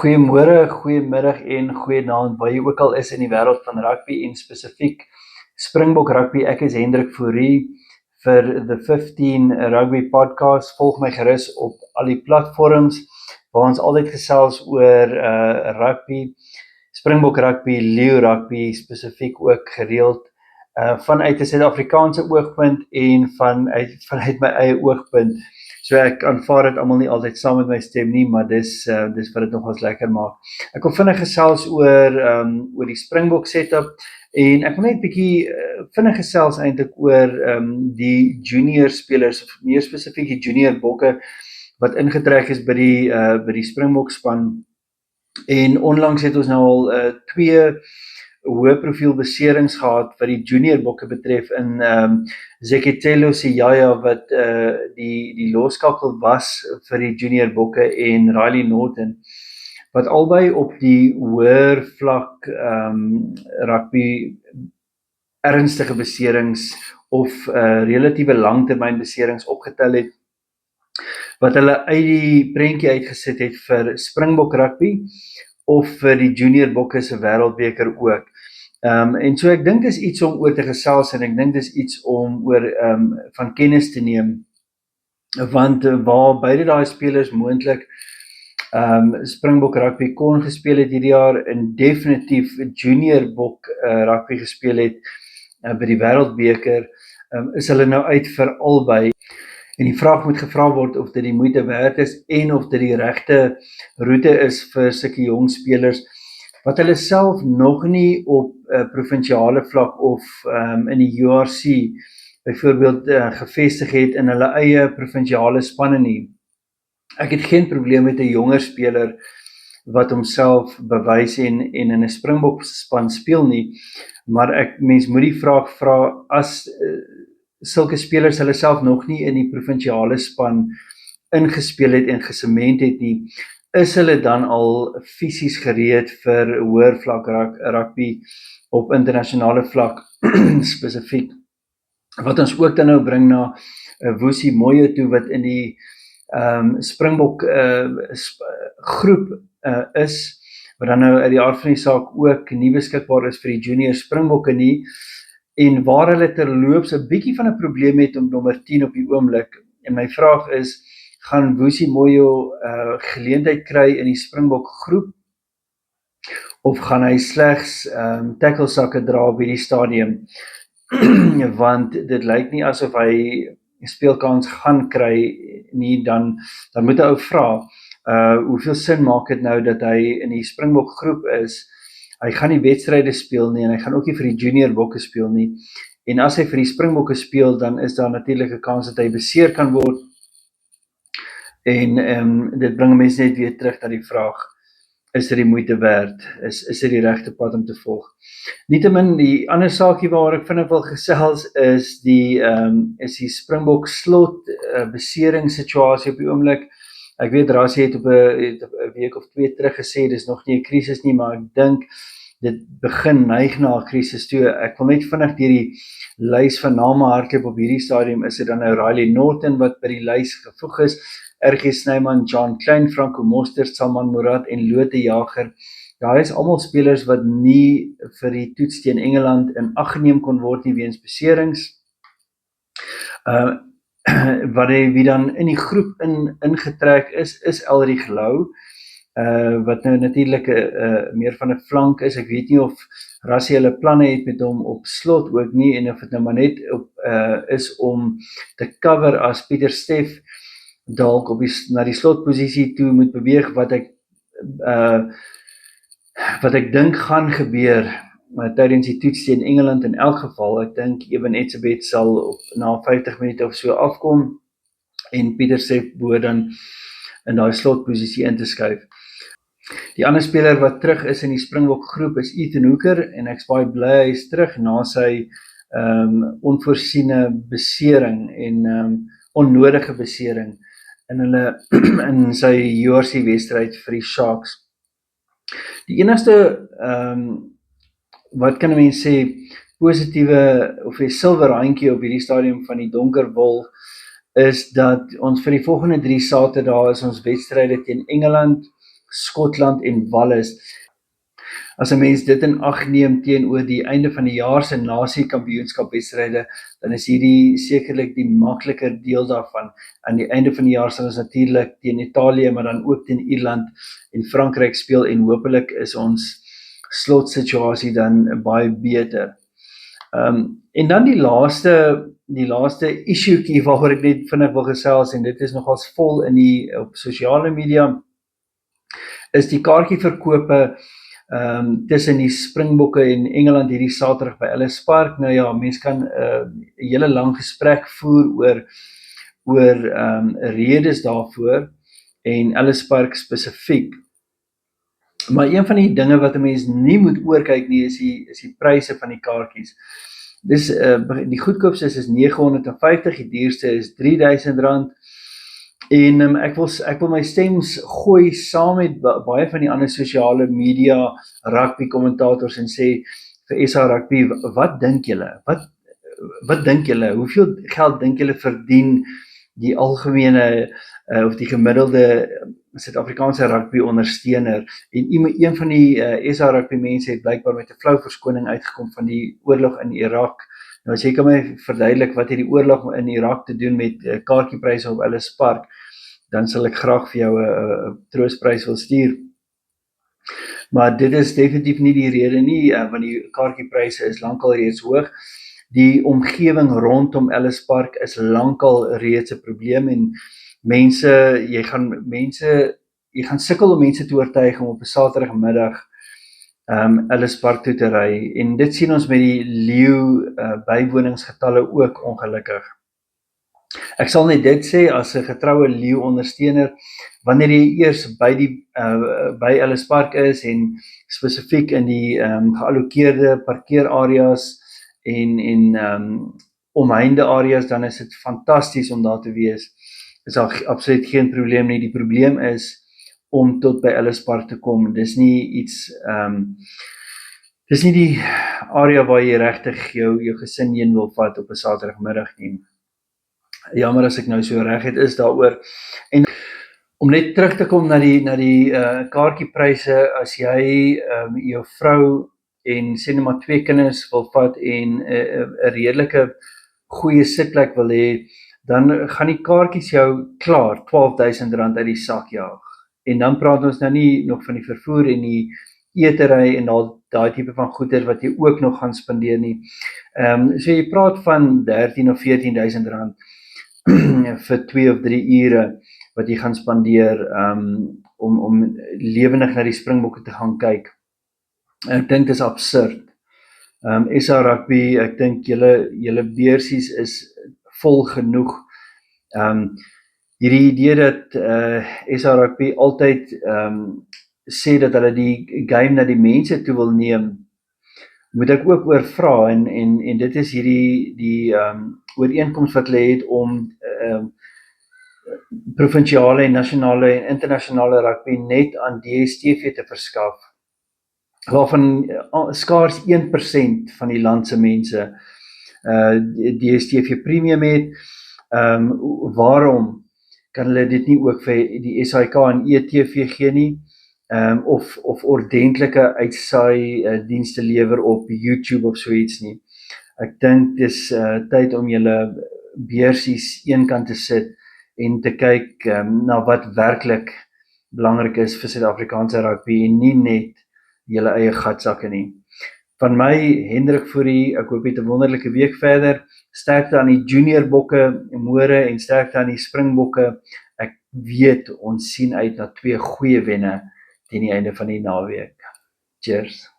Goeiemôre, goeiemiddag en goeienaand waar jy ook al is in die wêreld van rugby en spesifiek Springbok Rugby. Ek is Hendrik Fourie vir the 15 Rugby podcast. Volg my gerus op al die platforms waar ons altyd gesels oor rugby, Springbok Rugby, Leeu Rugby spesifiek ook gereeld vanuit 'n Suid-Afrikaanse oogpunt en vanuit my eie oogpunt. So ek aanvaar dit almal nie altyd saam met my stem nie, maar dis wat dit nogals lekker maak. Ek wil vinnig gesels oor die Springbok setup en ek wil net 'n bietjie vinnig gesels eintlik oor die junior spelers, of meer spesifiek die junior bokke wat ingetrek is by die Springbok span. En onlangs het ons nou al 2 hoë profiel beserings gehad wat die junior bokke betref in Zeketelo Siyaya wat die loskakel was vir die junior bokke en Riley Norton wat albei op die hoër vlak rugby ernstige beserings of relatiewe langtermyn beserings opgetel het wat hulle uit die prentjie uitgesit het vir Springbok Rugby of vir die junior bokke se wêreldbeker ook. En so ek dink dis iets om oor te gesels en ek dink dis iets om oor van kennis te neem, want waar beide daai spelers moontlik Springbok Rugby kon gespeel het hierdie jaar en definitief junior bok rugby gespeel het by die wêreldbeker, is hulle nou uit vir albei. En die vraag moet gevra word of dit die moeite werd is en of dit die regte roete is vir sulke jong spelers wat hulle self nog nie op provinsiale vlak of in die URC byvoorbeeld gevestig het in hulle eie provinsiale spanne nie. Ek het geen probleem met 'n jonger speler wat homself bewys en in 'n Springbok span speel nie, maar mens moet die vraag vra as sulke spelers hulle self nog nie in die provinsiale span ingespeel het en gesement het nie, is hulle dan al fisies gereed vir hoër vlak rugby op internasionale vlak spesifiek. Wat ons ook dan nou bring na Vusi Moyo toe wat in die Springbok groep is, wat dan nou uit die aard van die saak ook nie beskikbaar is vir die junior Springbokke nie, en waar hulle terloops 'n bietjie van 'n probleem het om nommer 10 op die oomblik. En my vraag is, gaan Vusi Moyo geleentheid kry in die Springbok groep of gaan hy slegs tacklesakke dra by die stadium? Want dit lyk nie asof hy speelkans gaan kry nie, dan moet 'n ou vra, hoeveel sin maak dit nou dat hy in die Springbok groep is? Hy gaan nie wedstryde speel nie en hy gaan ook nie vir die junior bokke speel nie. En as hy vir die Springbokke speel, dan is daar natuurlik 'n kans dat hy beseer kan word. En dit bring mense net weer terug na die vraag, is dit die moeite werd? Is dit die regte pad om te volg? Nietemin, die ander saakie waar ek vinnig wil gesels is die Springbok slot beseringssituasie op die oomblik. Ek weet Rassie het op 'n week of 2 terug gesê dis nog nie 'n krisis nie, maar ek dink dit begin neig na 'n krisis toe. Ek wil net vinnig deur die lys van name hardloop op hierdie stadium. Is dit dan nou Riley Norton wat by die lys gevoeg is, RG Snyman, John Klein, Franco Mostert, Salman Murad en Lote Jager. Daar is almal spelers wat nie vir die toets teen Engeland in ag geneem kon word nie weens beserings. Wie dan in die groep ingetrek is Elrich Louw, wat nou natuurlik meer van 'n flank is. Ek weet nie of Rassie hulle planne het met hom op slot ook nie, en of dit nou maar net is om te cover as Pieter Steff dalk na die slotposisie toe moet beweeg, wat ek dink gaan gebeur tydens die toets teen Engeland in elk geval. Ek dink Eben Etzebeth sal na 50 minute of so afkom en Pieter Steff behoort dan in daai slotposisie in te skuif. Die ander speler wat terug is in die Springbok groep is Ethan Hooker, en ek's baie bly hy is terug na sy onvoorsiene besering en onnodige besering in sy URC wedstryd vir die Sharks. Die enigste wat kan 'n mens sê positiewe of 'n silwer randjie op hierdie stadium van die donker wol is dat ons vir die volgende 3 Saterdae is ons wedstryde teen Engeland, Skotland en Wallis. As 'n mens dit in ag neem teenoor die einde van die jaar se Nasie-kampioenskapwedstryde, dan is hierdie sekerlik die makliker deel daarvan. Aan die einde van die jaar sal ons natuurlik teen Italië, maar dan ook teen Ierland en Frankryk speel en hopelik is ons slotsituasie dan baie beter. En dan die laaste issuekie waaroor ek net vinnig wil gesels, en dit is nogals vol op sosiale media, is die kaartjieverkope tussen die Springbokke en Engeland hierdie Saterdag by Ellis Park. Nou ja, mens kan 'n hele lang gesprek voer oor redes daarvoor en Ellis Park spesifiek. Maar een van die dinge wat 'n mens nie moet oorkyk nie is die pryse van die kaartjies. Dis die goedkoopste is R950, die duurste is R3000. En ek wil my stems gooi saam met baie van die ander sosiale media rugby kommentators en sê vir SA Rugby, wat dink julle? Wat dink julle? Hoeveel geld dink julle verdien die algemene of die gemiddelde Suid-Afrikaanse rugby ondersteuner? En een van die SA Rugby mense het blykbaar met 'n flou verskoning uitgekom van die oorlog in Irak. Nou as jy kan my verduidelik wat het die oorlog in Irak te doen met kaartjiepryse op Ellis Park, dan sal ek graag vir jou 'n troostprys wil stuur. Maar dit is definitief nie die rede nie, want die kaartjiepryse is lankal reeds hoog. Die omgewing rondom Ellis Park is lankal reeds 'n probleem en jy gaan sukkel om mense te oortuig om op 'n Saterdagmiddag Ellis Park toe te ry, en dit sien ons met die leeu bywoningsgetalle ook ongelukkig. Ek sal net dit sê as 'n getroue leeu ondersteuner, wanneer jy eers by Ellis Park is en spesifiek in die geallokeerde parkeerareas en omheinde areas, dan is dit fantasties om daar te wees. Is daar absoluut geen probleem nie. Die probleem is om tot by Ellis Park te kom. Dis nie die area waar jy regtig jou gesin heen wil vat op 'n Saterdagmiddag nie. Jammer as ek nou so reg het is daaroor. En om net terug te kom na die kaartjiepryse, as jy jou vrou en sê net maar 2 kinders wil vat en 'n redelike goeie sitplek wil hê, dan gaan die kaartjies jou klaar R12,000 uit die sak jaag. En dan praat ons nou nie nog van die vervoer en die eetery en daai tipe van goeder wat jy ook nog gaan spandeer nie. So jy praat van R13,000 of R14,000 vir 2 of 3 ure wat jy gaan spandeer om lewendig na die Springbokke te gaan kyk. Ek dink dis absurd. SA Rugby, ek dink julle beursies is vol genoeg. Hierdie idee dat SA Rugby altyd sê dat hulle die game na die mense toe wil neem, moet ek ook oor vra, en dit is die ooreenkoms wat hulle het om provinsiale en nasionale en internasionale rugby net aan DStv te verskaf, waarvan skaars 1% van die land se mense DStv premium het. Waarom kan hulle dit nie ook vir die SAIK en ETV gee nie, of ordentlike uitsaai dienste lewer op YouTube of so iets nie. Ek dink dis tyd om julle beursies eenkant te sit en te kyk na wat werklik belangrik is vir Suid-Afrikaanse rugby en nie net julle eie gatsakke nie. Van my, Hendrik Fourie, ek hoop jy het 'n wonderlike week verder. Sterkte aan die junior bokke môre en sterkte aan die Springbokke. Ek weet ons sien uit na 2 goeie wenne teen die einde van die naweek. Cheers.